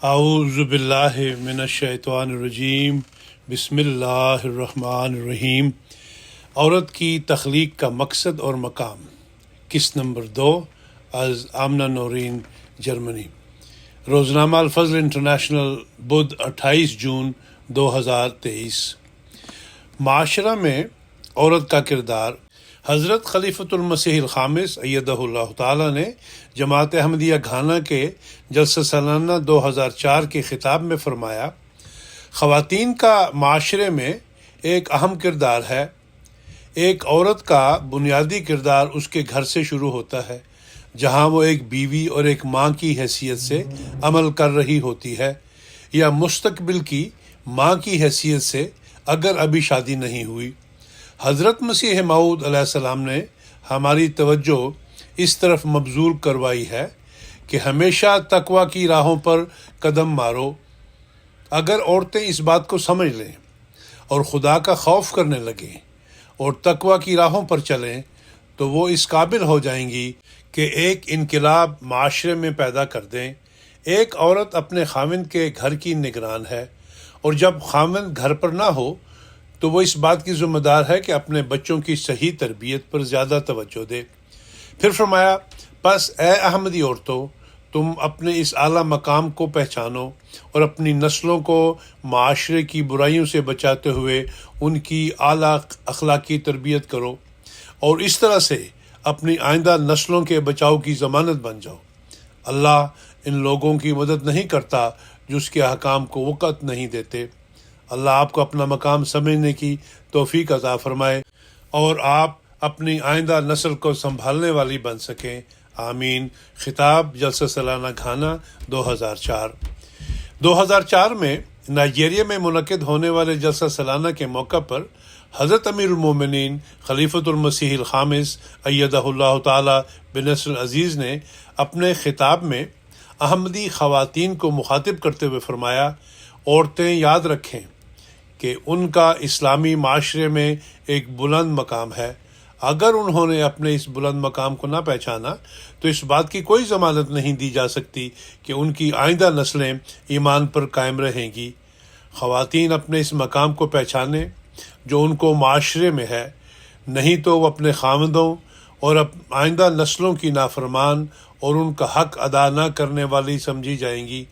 اعوذ باللہ من الشیطان الرجیم، بسم اللہ الرحمن الرحیم۔ عورت کی تخلیق کا مقصد اور مقام، قسط نمبر 2 از آمنہ نورین، جرمنی۔ روزنامہ الفضل انٹرنیشنل، بدھ 28 جون 2023۔ معاشرہ میں عورت کا کردار۔ حضرت خلیفۃ المسیح الخامس ایدہ اللہ تعالیٰ نے جماعت احمدیہ گھانا کے جلسہ سالانہ 2004 کے خطاب میں فرمایا، خواتین کا معاشرے میں ایک اہم کردار ہے۔ ایک عورت کا بنیادی کردار اس کے گھر سے شروع ہوتا ہے، جہاں وہ ایک بیوی اور ایک ماں کی حیثیت سے عمل کر رہی ہوتی ہے، یا مستقبل کی ماں کی حیثیت سے اگر ابھی شادی نہیں ہوئی۔ حضرت مسیح موعود علیہ السلام نے ہماری توجہ اس طرف مبذول کروائی ہے کہ ہمیشہ تقوی کی راہوں پر قدم مارو۔ اگر عورتیں اس بات کو سمجھ لیں اور خدا کا خوف کرنے لگیں اور تقوی کی راہوں پر چلیں تو وہ اس قابل ہو جائیں گی کہ ایک انقلاب معاشرے میں پیدا کر دیں۔ ایک عورت اپنے خاوند کے گھر کی نگران ہے، اور جب خاوند گھر پر نہ ہو تو وہ اس بات کی ذمہ دار ہے کہ اپنے بچوں کی صحیح تربیت پر زیادہ توجہ دے۔ پھر فرمایا، پس اے احمدی عورتوں، تم اپنے اس اعلیٰ مقام کو پہچانو اور اپنی نسلوں کو معاشرے کی برائیوں سے بچاتے ہوئے ان کی اعلیٰ اخلاقی تربیت کرو، اور اس طرح سے اپنی آئندہ نسلوں کے بچاؤ کی ضمانت بن جاؤ۔ اللہ ان لوگوں کی مدد نہیں کرتا جو اس کے احکام کو وقت نہیں دیتے۔ اللہ آپ کو اپنا مقام سمجھنے کی توفیق عطا فرمائے اور آپ اپنی آئندہ نسل کو سنبھالنے والی بن سکیں، آمین۔ خطاب جلسہ سالانہ گھانا 2004۔ 2004 میں نائجیریا میں منعقد ہونے والے جلسہ سالانہ کے موقع پر حضرت امیر المومنین خلیفۃ المسیح الخامس ایدہ اللہ تعالی بنصر العزیز نے اپنے خطاب میں احمدی خواتین کو مخاطب کرتے ہوئے فرمایا، عورتیں یاد رکھیں کہ ان کا اسلامی معاشرے میں ایک بلند مقام ہے۔ اگر انہوں نے اپنے اس بلند مقام کو نہ پہچانا تو اس بات کی کوئی ضمانت نہیں دی جا سکتی کہ ان کی آئندہ نسلیں ایمان پر قائم رہیں گی۔ خواتین اپنے اس مقام کو پہچانیں جو ان کو معاشرے میں ہے، نہیں تو وہ اپنے خاوندوں اور آئندہ نسلوں کی نافرمان اور ان کا حق ادا نہ کرنے والی سمجھی جائیں گی،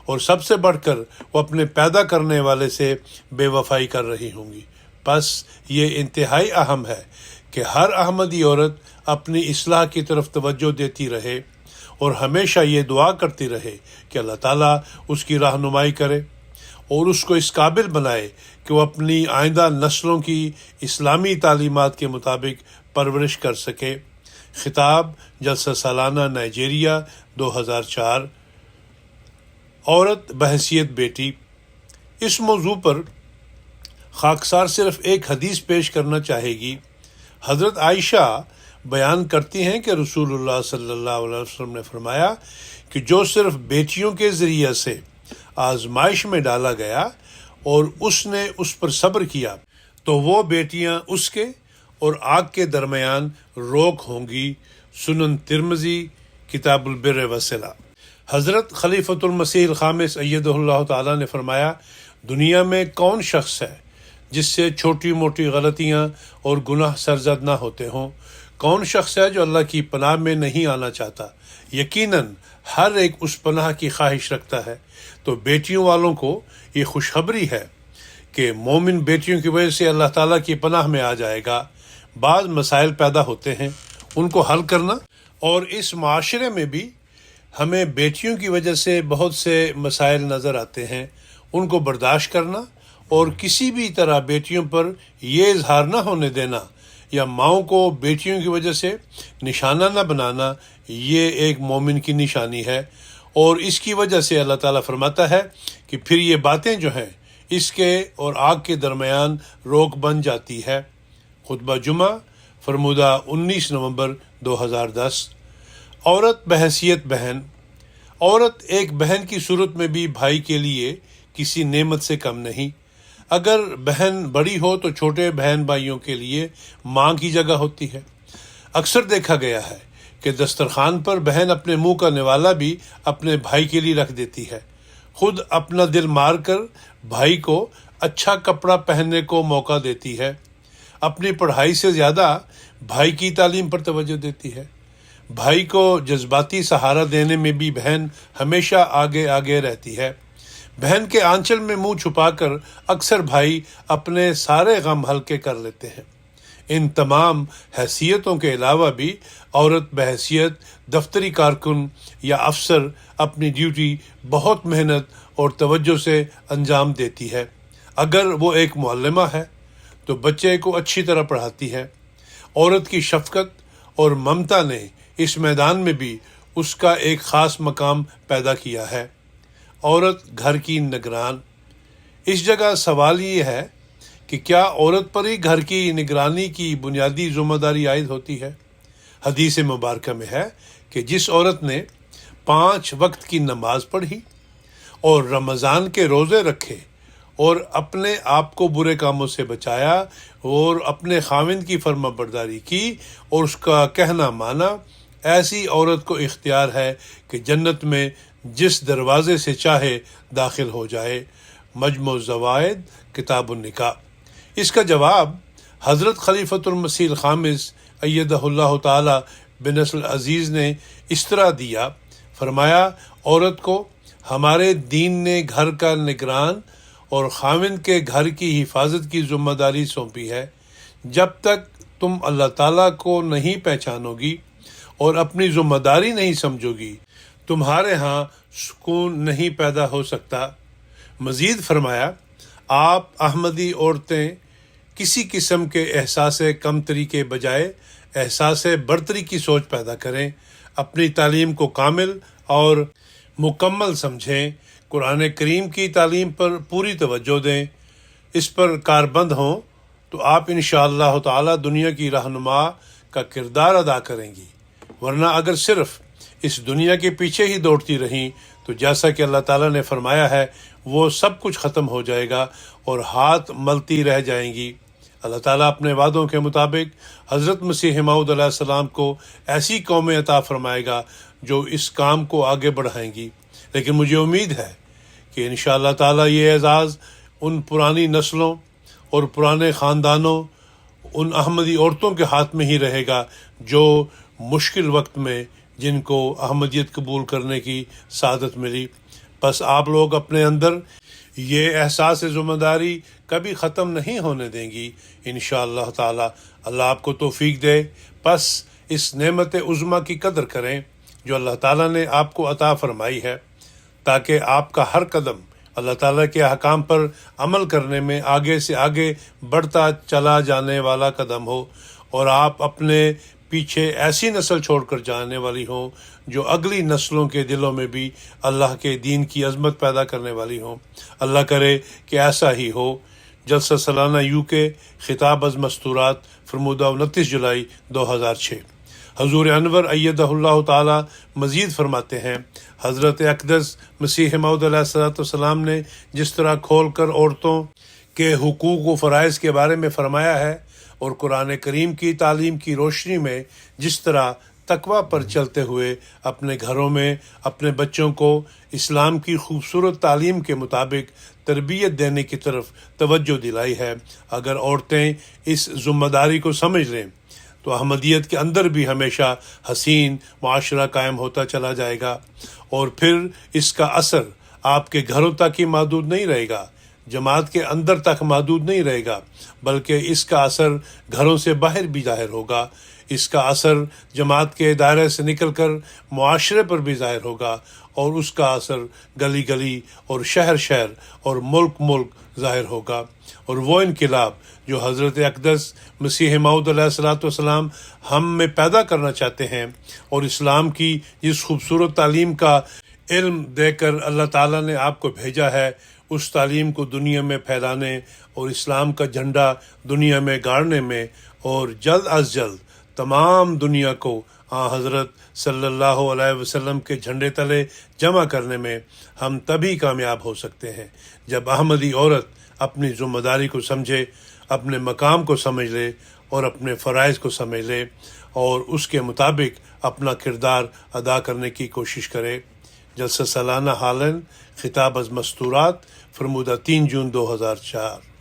اور سب سے بڑھ کر وہ اپنے پیدا کرنے والے سے بے وفائی کر رہی ہوں گی۔ بس یہ انتہائی اہم ہے کہ ہر احمدی عورت اپنی اصلاح کی طرف توجہ دیتی رہے اور ہمیشہ یہ دعا کرتی رہے کہ اللہ تعالیٰ اس کی رہنمائی کرے اور اس کو اس قابل بنائے کہ وہ اپنی آئندہ نسلوں کی اسلامی تعلیمات کے مطابق پرورش کر سکے۔ خطاب جلسہ سالانہ نائجیریا 2004۔ عورت بحیثیت بیٹی۔ اس موضوع پر خاکسار صرف ایک حدیث پیش کرنا چاہے گی۔ حضرت عائشہ بیان کرتی ہیں کہ رسول اللہ صلی اللہ علیہ وسلم نے فرمایا کہ جو صرف بیٹیوں کے ذریعے سے آزمائش میں ڈالا گیا اور اس نے اس پر صبر کیا تو وہ بیٹیاں اس کے اور آگ کے درمیان روک ہوں گی۔ سنن ترمذی، کتاب البر وصلہ۔ حضرت خلیفۃ المسیح الخامس ایدہ اللہ تعالیٰ نے فرمایا، دنیا میں کون شخص ہے جس سے چھوٹی موٹی غلطیاں اور گناہ سرزد نہ ہوتے ہوں؟ کون شخص ہے جو اللہ کی پناہ میں نہیں آنا چاہتا؟ یقیناً ہر ایک اس پناہ کی خواہش رکھتا ہے۔ تو بیٹیوں والوں کو یہ خوشخبری ہے کہ مومن بیٹیوں کی وجہ سے اللہ تعالیٰ کی پناہ میں آ جائے گا۔ بعض مسائل پیدا ہوتے ہیں، ان کو حل کرنا، اور اس معاشرے میں بھی ہمیں بیٹیوں کی وجہ سے بہت سے مسائل نظر آتے ہیں، ان کو برداشت کرنا اور کسی بھی طرح بیٹیوں پر یہ اظہار نہ ہونے دینا یا ماؤں کو بیٹیوں کی وجہ سے نشانہ نہ بنانا، یہ ایک مومن کی نشانی ہے، اور اس کی وجہ سے اللہ تعالیٰ فرماتا ہے کہ پھر یہ باتیں جو ہیں اس کے اور آگ کے درمیان روک بن جاتی ہے۔ خطبہ جمعہ فرمودہ 19 نومبر 2010۔ عورت بحیثیت بہن۔ عورت ایک بہن کی صورت میں بھی بھائی کے لیے کسی نعمت سے کم نہیں۔ اگر بہن بڑی ہو تو چھوٹے بہن بھائیوں کے لیے ماں کی جگہ ہوتی ہے۔ اکثر دیکھا گیا ہے کہ دسترخوان پر بہن اپنے منہ کا نوالا بھی اپنے بھائی کے لیے رکھ دیتی ہے۔ خود اپنا دل مار کر بھائی کو اچھا کپڑا پہننے کو موقع دیتی ہے، اپنی پڑھائی سے زیادہ بھائی کی تعلیم پر توجہ دیتی ہے۔ بھائی کو جذباتی سہارا دینے میں بھی بہن ہمیشہ آگے آگے رہتی ہے۔ بہن کے آنچل میں منہ چھپا کر اکثر بھائی اپنے سارے غم ہلکے کر لیتے ہیں۔ ان تمام حیثیتوں کے علاوہ بھی عورت بحیثیت دفتری کارکن یا افسر اپنی ڈیوٹی بہت محنت اور توجہ سے انجام دیتی ہے۔ اگر وہ ایک معلمہ ہے تو بچے کو اچھی طرح پڑھاتی ہے۔ عورت کی شفقت اور ممتا نے اس میدان میں بھی اس کا ایک خاص مقام پیدا کیا ہے۔ عورت گھر کی نگران۔ اس جگہ سوال یہ ہے کہ کیا عورت پر ہی گھر کی نگرانی کی بنیادی ذمہ داری عائد ہوتی ہے؟ حدیث مبارکہ میں ہے کہ جس عورت نے 5 وقت کی نماز پڑھی اور رمضان کے روزے رکھے اور اپنے آپ کو برے کاموں سے بچایا اور اپنے خاوند کی فرما برداری کی اور اس کا کہنا مانا، ایسی عورت کو اختیار ہے کہ جنت میں جس دروازے سے چاہے داخل ہو جائے۔ مجموع الزوائد کتاب النکاح۔ اس کا جواب حضرت خلیفۃ المسیح الخامس ایدہ اللہ تعالی بنصر العزیز نے اس طرح دیا، فرمایا عورت کو ہمارے دین نے گھر کا نگران اور خاوند کے گھر کی حفاظت کی ذمہ داری سونپی ہے۔ جب تک تم اللہ تعالیٰ کو نہیں پہچانو گی اور اپنی ذمہ داری نہیں سمجھو گی، تمہارے ہاں سکون نہیں پیدا ہو سکتا۔ مزید فرمایا، آپ احمدی عورتیں کسی قسم کے احساس کمتری کے بجائے احساس برتری کی سوچ پیدا کریں، اپنی تعلیم کو کامل اور مکمل سمجھیں، قرآن کریم کی تعلیم پر پوری توجہ دیں، اس پر کاربند ہوں تو آپ انشاءاللہ تعالی دنیا کی رہنما کا کردار ادا کریں گی۔ ورنہ اگر صرف اس دنیا کے پیچھے ہی دوڑتی رہیں تو جیسا کہ اللہ تعالیٰ نے فرمایا ہے وہ سب کچھ ختم ہو جائے گا اور ہاتھ ملتی رہ جائیں گی۔ اللہ تعالیٰ اپنے وعدوں کے مطابق حضرت مسیح موعود علیہ السلام کو ایسی قومیں عطا فرمائے گا جو اس کام کو آگے بڑھائیں گی، لیکن مجھے امید ہے کہ انشاءاللہ تعالیٰ یہ اعزاز ان پرانی نسلوں اور پرانے خاندانوں، ان احمدی عورتوں کے ہاتھ میں ہی رہے گا جو مشکل وقت میں جن کو احمدیت قبول کرنے کی سعادت ملی۔ بس آپ لوگ اپنے اندر یہ احساس ذمہ داری کبھی ختم نہیں ہونے دیں گی انشاءاللہ تعالی۔ اللہ آپ کو توفیق دے۔ بس اس نعمت عظمیٰ کی قدر کریں جو اللہ تعالیٰ نے آپ کو عطا فرمائی ہے، تاکہ آپ کا ہر قدم اللہ تعالیٰ کے احکام پر عمل کرنے میں آگے سے آگے بڑھتا چلا جانے والا قدم ہو، اور آپ اپنے پیچھے ایسی نسل چھوڑ کر جانے والی ہوں جو اگلی نسلوں کے دلوں میں بھی اللہ کے دین کی عظمت پیدا کرنے والی ہوں۔ اللہ کرے کہ ایسا ہی ہو۔ جلسہ سالانہ UK خطاب از مستورات فرمودہ 29 جولائی 2006۔ حضور انور ایدہ اللہ تعالی مزید فرماتے ہیں، حضرت اقدس مسیح موعود علیہ السلام نے جس طرح کھول کر عورتوں کے حقوق و فرائض کے بارے میں فرمایا ہے اور قرآن کریم کی تعلیم کی روشنی میں جس طرح تقویٰ پر چلتے ہوئے اپنے گھروں میں اپنے بچوں کو اسلام کی خوبصورت تعلیم کے مطابق تربیت دینے کی طرف توجہ دلائی ہے، اگر عورتیں اس ذمہ داری کو سمجھ لیں تو احمدیت کے اندر بھی ہمیشہ حسین معاشرہ قائم ہوتا چلا جائے گا، اور پھر اس کا اثر آپ کے گھروں تک ہی محدود نہیں رہے گا، جماعت کے اندر تک محدود نہیں رہے گا، بلکہ اس کا اثر گھروں سے باہر بھی ظاہر ہوگا۔ اس کا اثر جماعت کے دائرے سے نکل کر معاشرے پر بھی ظاہر ہوگا، اور اس کا اثر گلی گلی اور شہر شہر اور ملک ملک ظاہر ہوگا۔ اور وہ انقلاب جو حضرت اقدس مسیح موعود علیہ السلام ہم میں پیدا کرنا چاہتے ہیں، اور اسلام کی جس خوبصورت تعلیم کا علم دے کر اللہ تعالیٰ نے آپ کو بھیجا ہے، اس تعلیم کو دنیا میں پھیلانے اور اسلام کا جھنڈا دنیا میں گاڑنے میں، اور جلد از جلد تمام دنیا کو حضرت صلی اللہ علیہ وسلم کے جھنڈے تلے جمع کرنے میں ہم تبھی کامیاب ہو سکتے ہیں جب احمدی عورت اپنی ذمہ داری کو سمجھے، اپنے مقام کو سمجھ لے اور اپنے فرائض کو سمجھ لے، اور اس کے مطابق اپنا کردار ادا کرنے کی کوشش کرے۔ جلسہ سالانہ ہالینڈ، خطاب از مستورات، فرمودہ 3 جون 2004۔